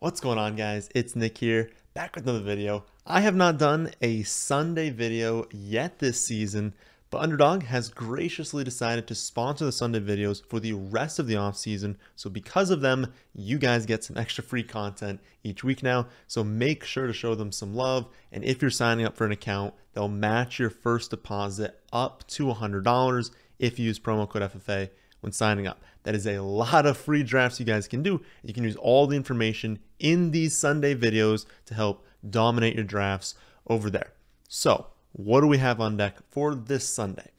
What's going on, guys? It's Nick here, back with another video. I have not done a Sunday video yet this season, but Underdog has graciously decided to sponsor the Sunday videos for the rest of the off season. So because of them, you guys get some extra free content each week now. So make sure to show them some love. And if you're signing up for an account, they'll match your first deposit up to $100 if you use promo code FFA when signing up. That is a lot of free drafts you guys can do. You can use all the information in these Sunday videos to help dominate your drafts over there. So what do we have on deck for this Sunday?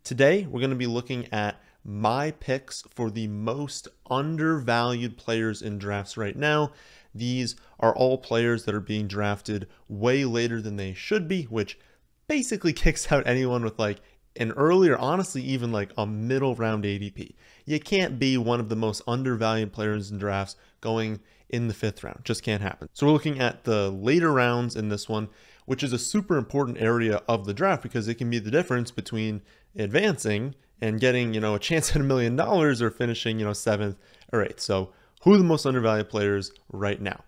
Today, we're going to be looking at my picks for the most undervalued players in drafts right now. These are all players that are being drafted way later than they should be, which basically kicks out anyone with like an earlier, honestly, even like a middle round ADP. You can't be one of the most undervalued players in drafts going in the 5th round. Just can't happen. So we're looking at the later rounds in this one, which is a super important area of the draft because it can be the difference between advancing and getting, a chance at $1 million or finishing, 7th or 8th. So who are the most undervalued players right now?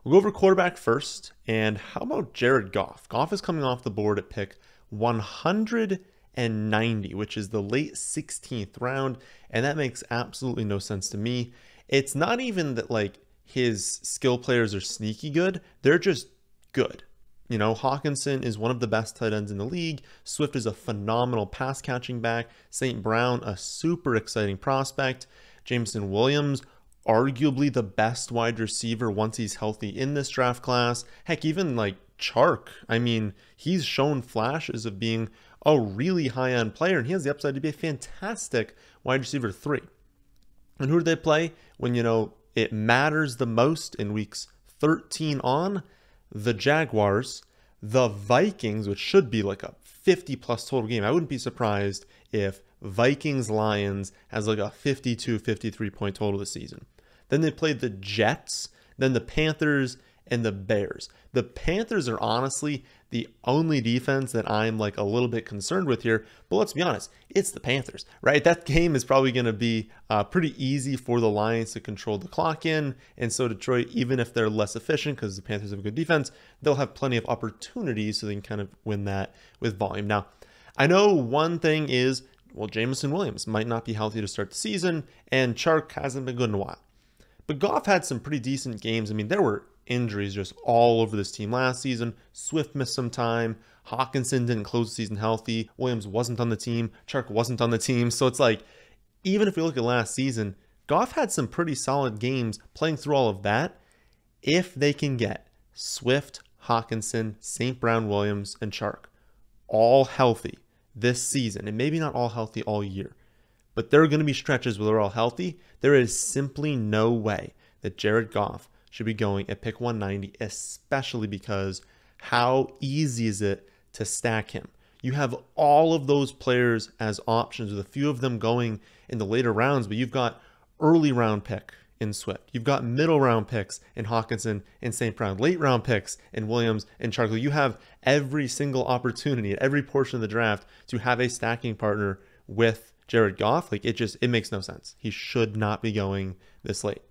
We'll go over quarterback first. And how about Jared Goff? Goff is coming off the board at pick 190, which is the late 16th round, and that makes absolutely no sense to me. It's not even that like his skill players are sneaky good, they're just good. Hawkinson is one of the best tight ends in the league. Swift is a phenomenal pass catching back. St. Brown, a super exciting prospect. Jameson Williams, arguably the best wide receiver once he's healthy in this draft class. Heck, even like Chark, I mean, he's shown flashes of being a really high-end player, and he has the upside to be a fantastic wide receiver 3. And who do they play when, it matters the most in weeks 13 on? The Jaguars, the Vikings, which should be like a 50-plus total game. I wouldn't be surprised if Vikings-Lions has like a 52, 53-point total this season. Then they played the Jets, then the Panthers, and the Bears. The Panthers are honestly the only defense that I'm like a little bit concerned with here, but let's be honest, it's the Panthers, right? That game is probably going to be pretty easy for the Lions to control the clock in, and so Detroit, even if they're less efficient because the Panthers have a good defense, they'll have plenty of opportunities so they can kind of win that with volume. Now, I know one thing is, well, Jameson Williams might not be healthy to start the season, and Chark hasn't been good in a while. But Goff had some pretty decent games. I mean, there were injuries just all over this team last season. Swift missed some time. Hawkinson didn't close the season healthy. Williams wasn't on the team. Chark wasn't on the team. So it's like, even if we look at last season, Goff had some pretty solid games playing through all of that. If they can get Swift, Hawkinson, St. Brown, Williams, and Chark all healthy this season, and maybe not all healthy all year, but there are going to be stretches where they're all healthy, there is simply no way that Jared Goff should be going at pick 190, especially because how easy is it to stack him? You have all of those players as options with a few of them going in the later rounds, but you've got early round pick in Swift. You've got middle round picks in Hawkinson and St. Brown, late round picks in Williams and Chark. You have every single opportunity at every portion of the draft to have a stacking partner with Jared Goff. Like it makes no sense. He should not be going this late.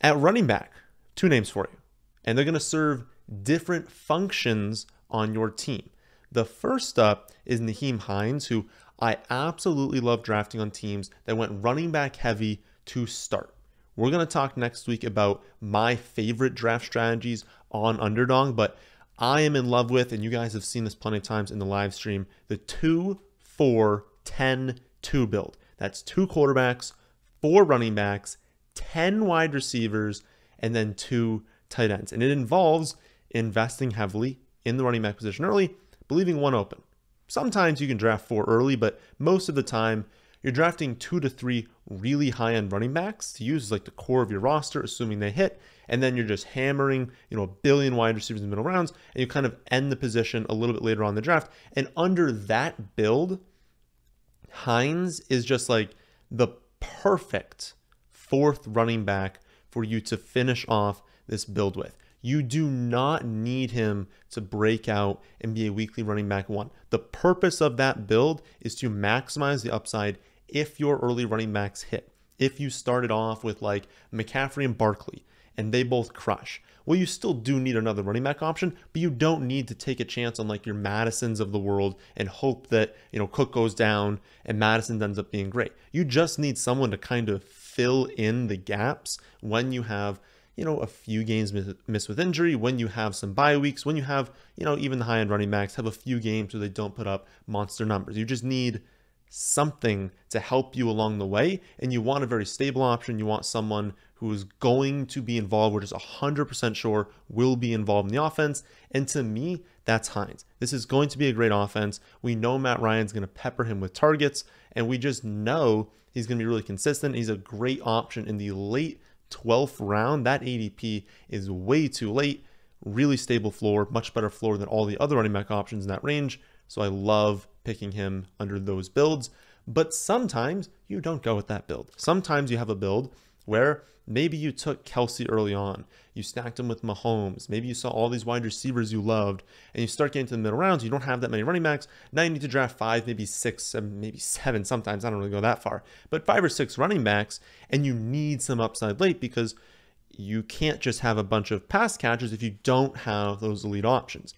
At running back, 2 names for you, and they're going to serve different functions on your team. The first up is Nyheim Hines, who I absolutely love drafting on teams that went running back heavy to start. We're going to talk next week about my favorite draft strategies on Underdog, but I am in love with, and you guys have seen this plenty of times in the live stream, the 2-4-10-2 build. That's 2 quarterbacks, 4 running backs, 10 wide receivers, and then 2 tight ends. And it involves investing heavily in the running back position early, but leaving 1 open. Sometimes you can draft 4 early, but most of the time you're drafting 2 to 3 really high-end running backs to use as like the core of your roster, assuming they hit, and then you're just hammering, a billion wide receivers in the middle rounds, and you kind of end the position a little bit later on in the draft. And under that build, Hines is just like the perfect 4th running back for you to finish off this build with. You do not need him to break out and be a weekly running back 1. The purpose of that build is to maximize the upside if your early running backs hit. If you started off with like McCaffrey and Barkley, and they both crush. Well, you still do need another running back option, but you don't need to take a chance on like your Madisons of the world and hope that, Cook goes down and Madison ends up being great. You just need someone to kind of fill in the gaps when you have, a few games missed with injury, when you have some bye weeks, when you have, even the high-end running backs have a few games where they don't put up monster numbers. You just need something to help you along the way, and you want a very stable option. You want someone who is going to be involved, we're just 100% sure will be involved in the offense, and to me, that's Hines. This is going to be a great offense. We know Matt Ryan's going to pepper him with targets, and we just know he's going to be really consistent. He's a great option in the late 12th round. That ADP is way too late. Really stable floor, much better floor than all the other running back options in that range. So I love picking him under those builds. But sometimes you don't go with that build. Sometimes you have a build where maybe you took Kelsey early on, you stacked him with Mahomes, maybe you saw all these wide receivers you loved, and you start getting to the middle rounds, you don't have that many running backs, now you need to draft 5, maybe 6, maybe 7 sometimes, I don't really go that far, but 5 or 6 running backs, and you need some upside late because you can't just have a bunch of pass catchers if you don't have those elite options.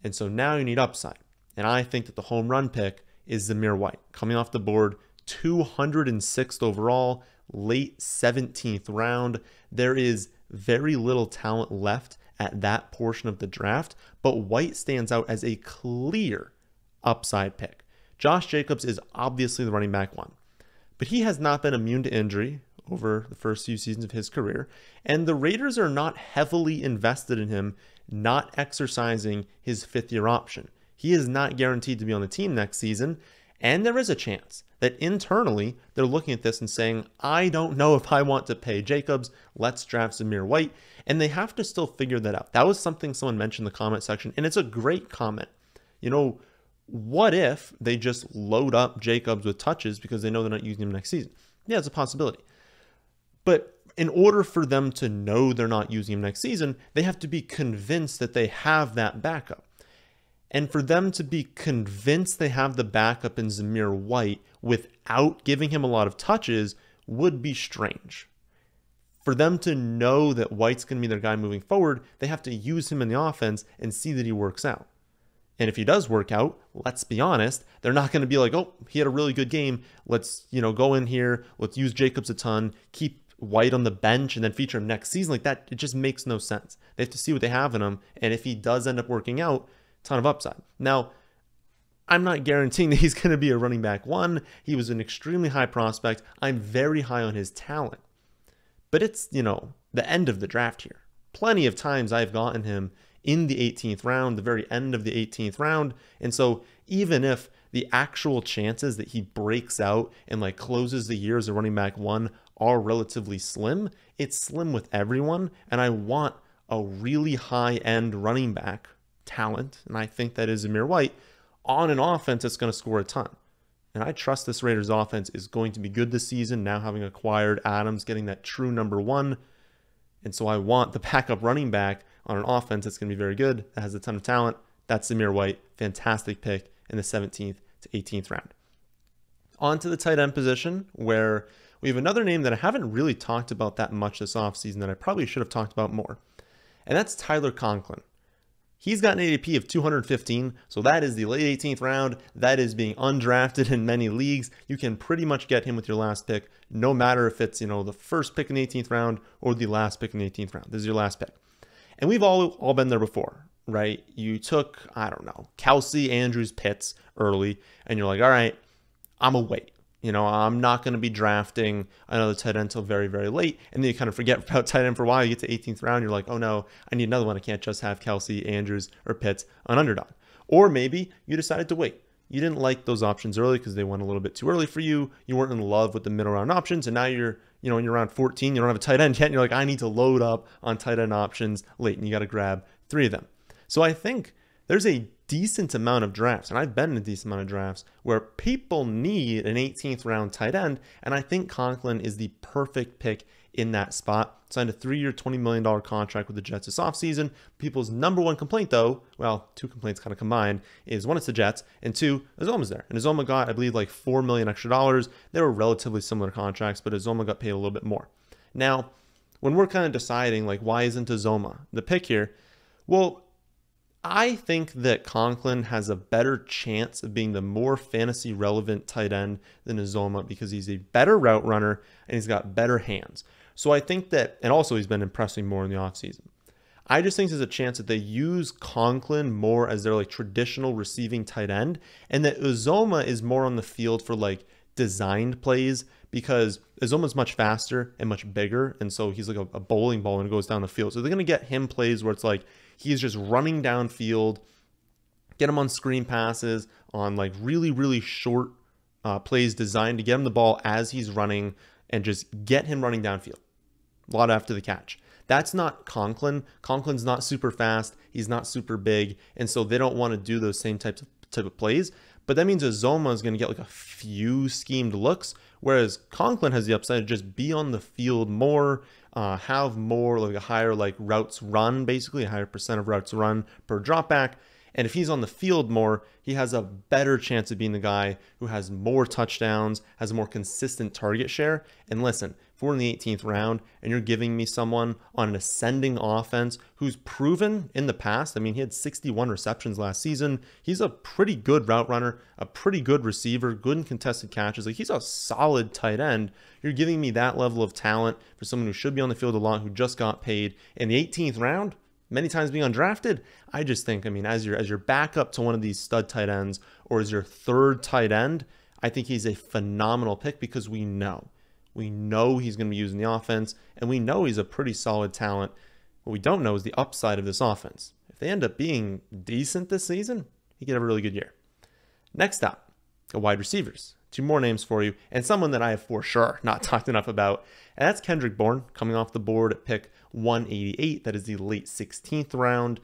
And so now you need upside, and I think that the home run pick is Zamir White, coming off the board, 206th overall, late 17th round. There is very little talent left at that portion of the draft, but White stands out as a clear upside pick. Josh Jacobs is obviously the running back one, but he has not been immune to injury over the first few seasons of his career, and the Raiders are not heavily invested in him not exercising his 5th-year option. He is not guaranteed to be on the team next season, and there is a chance that internally they're looking at this and saying, I don't know if I want to pay Jacobs, let's draft Zamir White. And they have to still figure that out. That was something someone mentioned in the comment section, and it's a great comment. What if they just load up Jacobs with touches because they know they're not using him next season? Yeah, it's a possibility. But in order for them to know they're not using him next season, they have to be convinced that they have that backup. And for them to be convinced they have the backup in Zamir White without giving him a lot of touches would be strange. For them to know that White's going to be their guy moving forward, they have to use him in the offense and see that he works out. And if he does work out, let's be honest, they're not going to be like, oh, he had a really good game. Let's, go in here. Let's use Jacobs a ton, keep White on the bench, and then feature him next season. Like that, it just makes no sense. They have to see what they have in him. And if he does end up working out, ton of upside. Now, I'm not guaranteeing that he's going to be a running back one. He was an extremely high prospect. I'm very high on his talent. But it's, the end of the draft here. Plenty of times I've gotten him in the 18th round, the very end of the 18th round. And so even if the actual chances that he breaks out and closes the year as a running back one are relatively slim, it's slim with everyone. And I want a really high-end running back talent, and I think that is Zamir White, on an offense that's going to score a ton. And I trust this Raiders offense is going to be good this season, now having acquired Adams, getting that true number one. And so I want the backup running back on an offense that's going to be very good, that has a ton of talent. That's Zamir White. Fantastic pick in the 17th to 18th round. On to the tight end position, where we have another name that I haven't really talked about that much this offseason that I probably should have talked about more. And that's Tyler Conklin. He's got an ADP of 215, so that is the late 18th round. That is being undrafted in many leagues. You can pretty much get him with your last pick, no matter if it's, the first pick in the 18th round or the last pick in the 18th round. This is your last pick. And we've all been there before, right? You took, Kelsey, Andrews, Pitts early, and you're like, all right, I'm a wait. I'm not going to be drafting another tight end until very, very late. And then you kind of forget about tight end for a while. You get to 18th round. You're like, oh no, I need another one. I can't just have Kelsey, Andrews, or Pitts on Underdog. Or maybe you decided to wait. You didn't like those options early because they went a little bit too early for you. You weren't in love with the middle round options. And now you're, in your round 14, you don't have a tight end yet. And you're like, I need to load up on tight end options late. And you got to grab 3 of them. So I think there's a decent amount of drafts, and I've been in a decent amount of drafts, where people need an 18th round tight end, and I think Conklin is the perfect pick in that spot. Signed a 3-year, $20 million contract with the Jets this offseason. People's number one complaint, though, well, 2 complaints kind of combined, is 1, it's the Jets, and 2, Uzoma's there. And Uzoma got, I believe, $4 million extra dollars. They were relatively similar contracts, but Uzoma got paid a little bit more. Now, when we're kind of deciding, like, why isn't Uzomah the pick here? Well, I think that Conklin has a better chance of being the more fantasy relevant tight end than Uzomah because he's a better route runner and he's got better hands. So I think that, and also he's been impressing more in the offseason. I just think there's a chance that they use Conklin more as their like traditional receiving tight end, and that Uzomah is more on the field for like designed plays because Uzomah's much faster and much bigger, and so he's like a bowling ball and goes down the field. So they're gonna get him plays where it's like he's just running downfield, get him on screen passes, on like really, really short plays designed to get him the ball as he's running and just get him running downfield. A lot after the catch. That's not Conklin. Conklin's not super fast. He's not super big. And so they don't want to do those same type of plays. But that means Uzomah is going to get like a few schemed looks, whereas Conklin has the upside to just be on the field more, have more like a higher like routes run, basically a higher percent of routes run per dropback. And if he's on the field more, he has a better chance of being the guy who has more touchdowns, has a more consistent target share. And listen, if we're in the 18th round and you're giving me someone on an ascending offense who's proven in the past, I mean, he had 61 receptions last season. He's a pretty good route runner, a pretty good receiver, good in contested catches. Like, he's a solid tight end. You're giving me that level of talent for someone who should be on the field a lot, who just got paid in the 18th round, many times being undrafted. I just think, I mean, as your backup to one of these stud tight ends or as your third tight end, I think he's a phenomenal pick because we know he's going to be using the offense, and we know he's a pretty solid talent. What we don't know is the upside of this offense. If they end up being decent this season, he could have a really good year. Next up, wide receivers. Two more names for you, and someone that I have for sure not talked enough about, and that's Kendrick Bourne, coming off the board at pick 188. That is the late 16th round.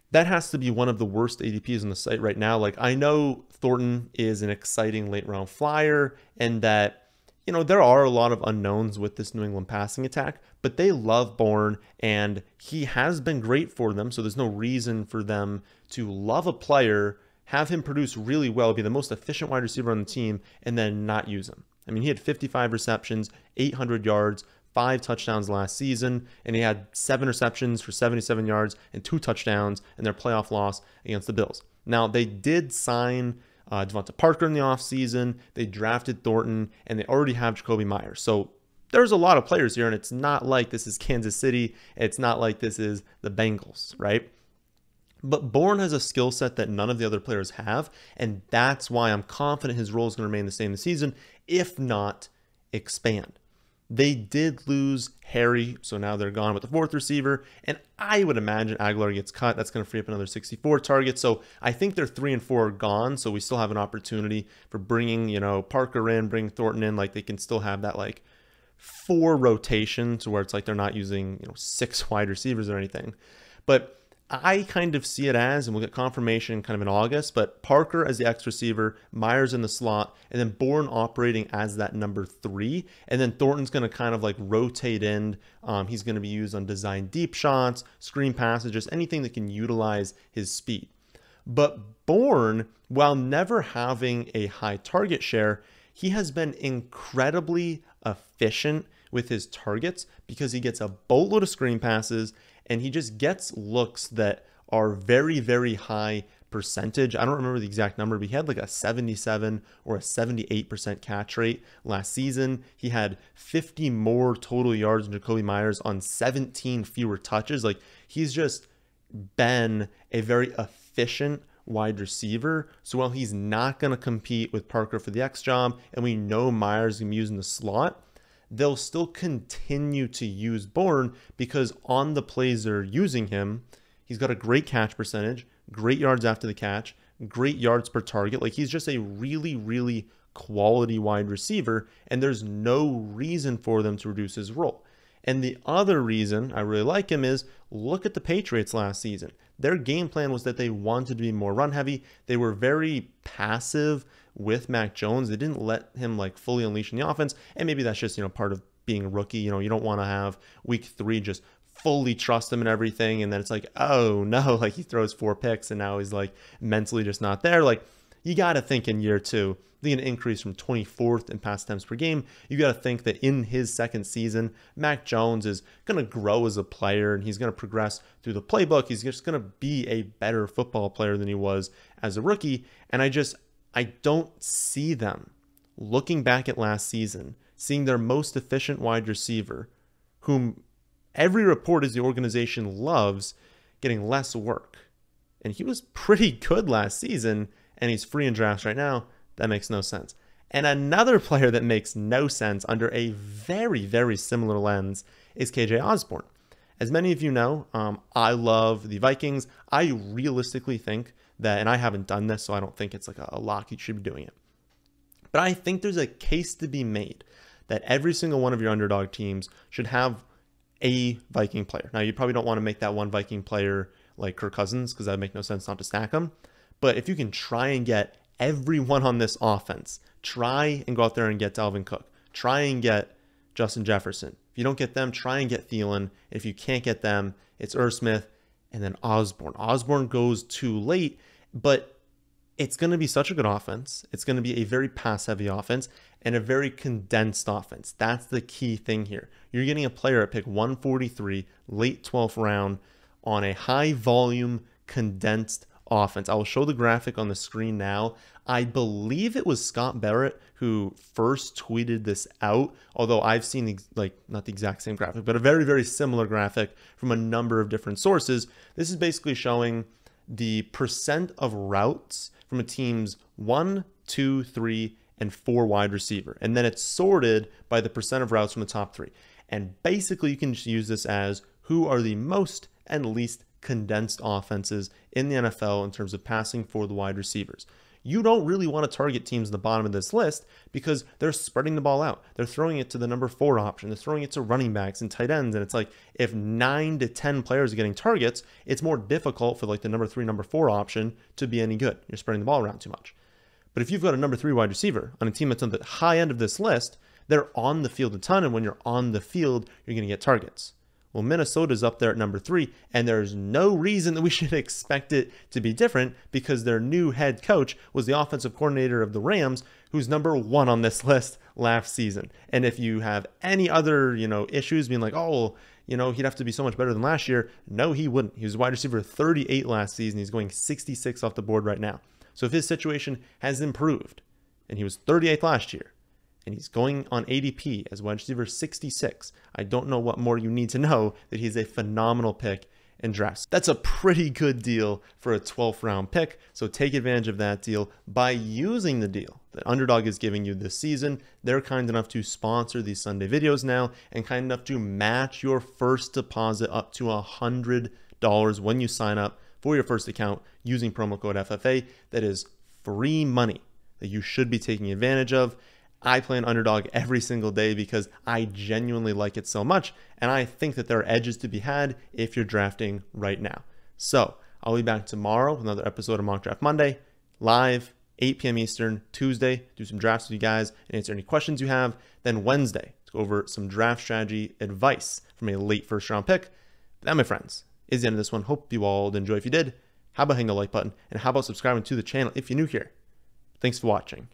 That has to be one of the worst ADPs on the site right now. Like, I know Thornton is an exciting late round flyer, and that, you know, there are a lot of unknowns with this New England passing attack, but they love Bourne, and he has been great for them, so there's no reason for them to love a player, have him produce really well, be the most efficient wide receiver on the team, and then not use him. I mean, he had 55 receptions, 800 yards, 5 touchdowns last season, and he had 7 receptions for 77 yards and 2 touchdowns in their playoff loss against the Bills. Now, they did sign Devonta Parker in the offseason. They drafted Thornton, and they already have Jacoby Myers. So there's a lot of players here, and it's not like this is Kansas City. It's not like this is the Bengals, right? But Bourne has a skill set that none of the other players have, and that's why I'm confident his role is going to remain the same this season, if not expand. They did lose Harry, so now they're gone with the 4th receiver, and I would imagine Aguilar gets cut. That's going to free up another 64 targets, so I think their 3 and 4 are gone, so we still have an opportunity for bringing, you know, Parker in, bring Thornton in. Like, they can still have that, like, 4 rotations where it's like they're not using, you know, 6 wide receivers or anything. But I kind of see it as, and we'll get confirmation kind of in August, but Parker as the X receiver, Myers in the slot, and then Bourne operating as that number 3. And then Thornton's going to kind of like rotate in. He's going to be used on design deep shots, screen passes, just anything that can utilize his speed. But Bourne, while never having a high target share, he has been incredibly efficient with his targets because he gets a boatload of screen passes, and he just gets looks that are very, very high percentage. I don't remember the exact number, but he had like a 77 or a 78% catch rate last season. He had 50 more total yards than Jacoby Myers on 17 fewer touches. Like, he's just been a very efficient wide receiver. So while he's not going to compete with Parker for the X job, and we know Myers is going to be using the slot, they'll still continue to use Bourne because on the plays they're using him, he's got a great catch percentage, great yards after the catch, great yards per target. Like, he's just a really, really quality wide receiver, and there's no reason for them to reduce his role. And the other reason I really like him is, look at the Patriots last season. Their game plan was that they wanted to be more run heavy. They were very passive with Mac Jones. They didn't let him like fully unleash in the offense. And maybe that's just, you know, part of being a rookie. You know, you don't want to have week 3 just fully trust him and everything. And then it's like, oh no, like he throws 4 picks and now he's like mentally just not there. Like, you got to think in year 2, they're going to increase from 24th in pass attempts per game. You got to think that in his second season, Mac Jones is going to grow as a player and he's going to progress through the playbook. He's just going to be a better football player than he was as a rookie. And I don't see them looking back at last season, seeing their most efficient wide receiver, whom every report is the organization loves, getting less work. And he was pretty good last season, and he's free in drafts right now. That makes no sense. And another player that makes no sense under a very, very similar lens is KJ Osborn. As many of you know, I love the Vikings. I realistically think that, and I haven't done this, so I don't think it's like a lock you should be doing it. But I think there's a case to be made that every single one of your underdog teams should have a Viking player. Now, you probably don't want to make that one Viking player like Kirk Cousins, because that would make no sense not to stack them. But if you can try and get everyone on this offense, try and go out there and get Dalvin Cook. Try and get Justin Jefferson. If you don't get them, try and get Thielen. If you can't get them, it's Irv Smith and then Osborn. Osborn goes too late, but it's going to be such a good offense. It's going to be a very pass-heavy offense and a very condensed offense. That's the key thing here. You're getting a player at pick 143, late 12th round, on a high-volume, condensed offense. I will show the graphic on the screen now. I believe it was Scott Barrett who first tweeted this out, although I've seen, like, not the exact same graphic, but a very, very similar graphic from a number of different sources. This is basically showing the percent of routes from a team's 1, 2, 3, and 4 wide receiver. And then it's sorted by the percent of routes from the top 3. And basically you can just use this as who are the most and least condensed offenses in the NFL in terms of passing for the wide receivers. You don't really want to target teams at the bottom of this list because they're spreading the ball out. They're throwing it to the number 4 option. They're throwing it to running backs and tight ends. And it's like, if 9 to 10 players are getting targets, it's more difficult for like the number 3, number 4 option to be any good. You're spreading the ball around too much. But if you've got a number 3 wide receiver on a team that's on the high end of this list, they're on the field a ton. And when you're on the field, you're going to get targets. Well, Minnesota's up there at number 3, and there's no reason that we should expect it to be different because their new head coach was the offensive coordinator of the Rams, who's number 1 on this list last season. And if you have any other, issues being like, oh, well, he'd have to be so much better than last year. No, he wouldn't. He was wide receiver 38 last season. He's going 66 off the board right now. So if his situation has improved, and he was 38th last year, and he's going on ADP as wide receiver 66, I don't know what more you need to know that he's a phenomenal pick in drafts. That's a pretty good deal for a 12th round pick, so take advantage of that deal by using the deal that Underdog is giving you this season. They're kind enough to sponsor these Sunday videos now and kind enough to match your first deposit up to $100 when you sign up for your first account using promo code FFA. That is free money that you should be taking advantage of. I play an Underdog every single day because I genuinely like it so much, and I think that there are edges to be had if you're drafting right now. So I'll be back tomorrow with another episode of Mock Draft Monday, live, 8 p.m. Eastern, Tuesday, do some drafts with you guys and answer any questions you have. Then Wednesday, to go over some draft strategy advice from a late first round pick. But that, my friends, is the end of this one. Hope you all enjoy. If you did, how about hitting the like button, and how about subscribing to the channel if you're new here? Thanks for watching.